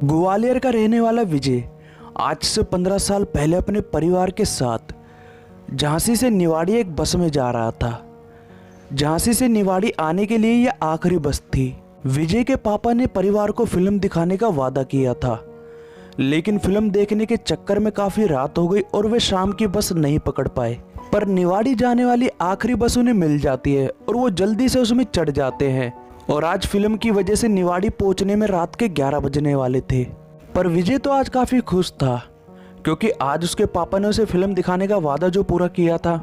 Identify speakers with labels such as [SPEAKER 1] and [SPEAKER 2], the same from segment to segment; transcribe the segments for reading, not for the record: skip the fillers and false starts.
[SPEAKER 1] ग्वालियर का रहने वाला विजय आज से 15 साल पहले अपने परिवार के साथ झांसी से निवाड़ी एक बस में जा रहा था। झांसी से निवाड़ी आने के लिए यह आखिरी बस थी। विजय के पापा ने परिवार को फिल्म दिखाने का वादा किया था, लेकिन फिल्म देखने के चक्कर में काफी रात हो गई और वे शाम की बस नहीं पकड़ पाए। पर निवाड़ी जाने वाली आखिरी बस उन्हें मिल जाती है और वो जल्दी से उसमें चढ़ जाते हैं। और आज फिल्म की वजह से निवाड़ी पहुंचने में रात के 11 बजने वाले थे। पर विजय तो आज काफी खुश था, क्योंकि आज उसके पापा ने उसे फिल्म दिखाने का वादा जो पूरा किया था।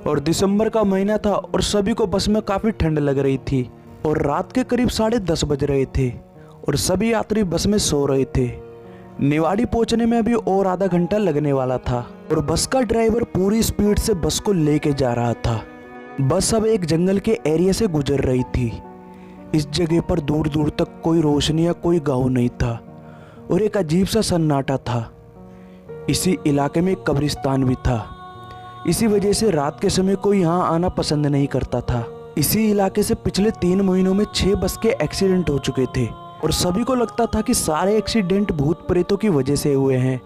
[SPEAKER 1] और दिसंबर का महीना था और सभी को बस में काफी ठंड लग रही थी और रात के करीब 10:30 बज रहे थे और सभी यात्री बस में सो रहे थे। निवाड़ी पहुंचने में अभी और आधा घंटा लगने वाला था और बस का ड्राइवर पूरी स्पीड से बस को लेके जा रहा था। बस अब एक जंगल के एरिया से गुजर रही थी। इस जगह पर दूर दूर तक कोई रोशनी या कोई गांव नहीं था और एक अजीब सा सन्नाटा था। इसी इलाके में एक कब्रिस्तान भी था। इसी वजह से रात के समय कोई यहाँ आना पसंद नहीं करता था। इसी इलाके से पिछले 3 महीनों में 6 बस के एक्सीडेंट हो चुके थे और सभी को लगता था कि सारे एक्सीडेंट भूत प्रेतों की वजह से हुए हैं,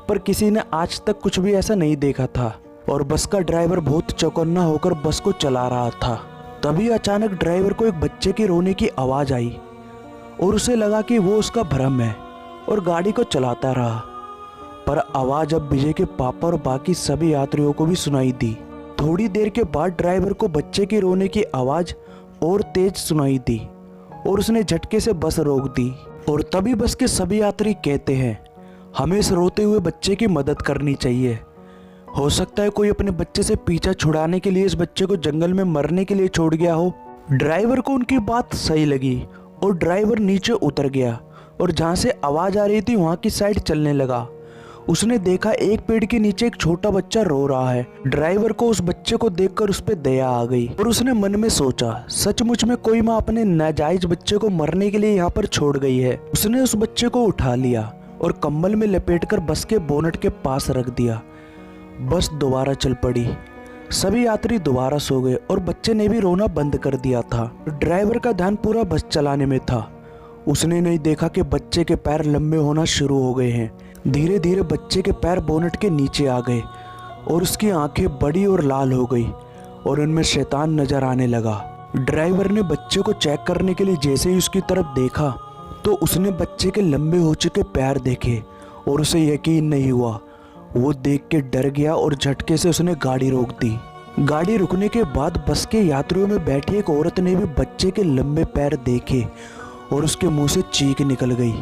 [SPEAKER 1] पर किसी ने आज तक कुछ भी ऐसा नहीं देखा था। और बस का ड्राइवर बहुत चौकन्ना होकर बस को चला रहा था। तभी अचानक ड्राइवर को एक बच्चे के रोने की आवाज आई और उसे लगा कि वो उसका भ्रम है और गाड़ी को चलाता रहा। पर आवाज अब विजय के पापा और बाकी सभी यात्रियों को भी सुनाई दी। थोड़ी देर के बाद ड्राइवर को बच्चे के रोने की आवाज और तेज सुनाई दी और उसने झटके से बस रोक दी। और तभी बस के सभी यात्री कहते हैं, हमें इस रोते हुए बच्चे की मदद करनी चाहिए। हो सकता है कोई अपने बच्चे से पीछा छुड़ाने के लिए इस बच्चे को जंगल में मरने के लिए छोड़ गया हो। ड्राइवर को उनकी बात सही लगी और ड्राइवर नीचे उतर गया और जहाँ से आवाज आ रही थी वहाँ की साइड चलने लगा। उसने देखा एक पेड़ के नीचे एक छोटा बच्चा रो रहा है। ड्राइवर को उस बच्चे को देखकर उस पर दया आ गई और उसने मन में सोचा, सचमुच में कोई माँ अपने नाजायज बच्चे को मरने के लिए यहाँ पर छोड़ गई है। उसने उस बच्चे को उठा लिया और कंबल में लपेटकर बस के बोनट के पास रख दिया। बस दोबारा चल पड़ी। सभी यात्री दोबारा सो गए और बच्चे ने भी रोना बंद कर दिया था। ड्राइवर का ध्यान पूरा बस चलाने में था। उसने नहीं देखा कि बच्चे के पैर लंबे होना शुरू हो गए हैं। धीरे धीरे बच्चे के पैर बोनट के नीचे आ गए और उसकी आंखें बड़ी और लाल हो गई और उनमें शैतान नजर आने लगा। ड्राइवर ने बच्चे को चेक करने के लिए जैसे ही उसकी तरफ देखा तो उसने बच्चे के लंबे हो चुके पैर देखे और उसे यकीन नहीं हुआ। वो देख के डर गया और झटके से उसने गाड़ी रोक दी। गाड़ी रुकने के बाद बस के यात्रियों में बैठी एक औरत ने भी बच्चे के लंबे पैर देखे और उसके मुंह से चीख निकल गई।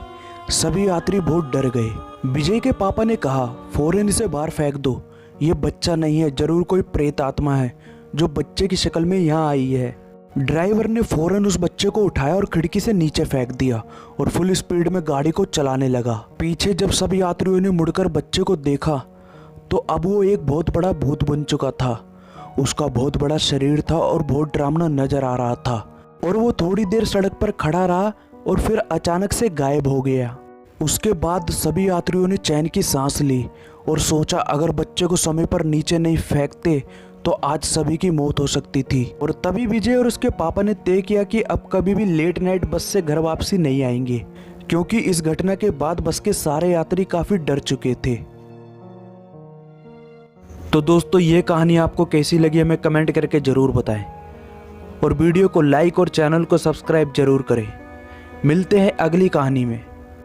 [SPEAKER 1] सभी यात्री बहुत डर गए। विजय के पापा ने कहा, फौरन इसे बाहर फेंक दो, ये बच्चा नहीं है, जरूर कोई प्रेत आत्मा है जो बच्चे की शक्ल में यहाँ आई है। ड्राइवर ने फौरन उस बच्चे को उठाया और खिड़की से नीचे फेंक दिया और फुल स्पीड में गाड़ी को चलाने लगा। पीछे जब सभी यात्रियों ने मुड़कर बच्चे को देखा तो अब वो एक बहुत बड़ा भूत बन चुका था। उसका बहुत बड़ा शरीर था और बहुत डरावना नजर आ रहा था और वो थोड़ी देर सड़क पर खड़ा रहा और फिर अचानक से गायब हो गया। उसके बाद सभी यात्रियों ने चैन की सांस ली और सोचा, अगर बच्चे को समय पर नीचे नहीं फेंकते तो आज सभी की मौत हो सकती थी। और तभी विजय और उसके पापा ने तय किया कि अब कभी भी लेट नाइट बस से घर वापसी नहीं आएंगे, क्योंकि इस घटना के बाद बस के सारे यात्री काफी डर चुके थे। तो दोस्तों, ये कहानी आपको कैसी लगी हमें कमेंट करके जरूर बताएं और वीडियो को लाइक और चैनल को सब्सक्राइब जरूर करें। मिलते हैं अगली कहानी में।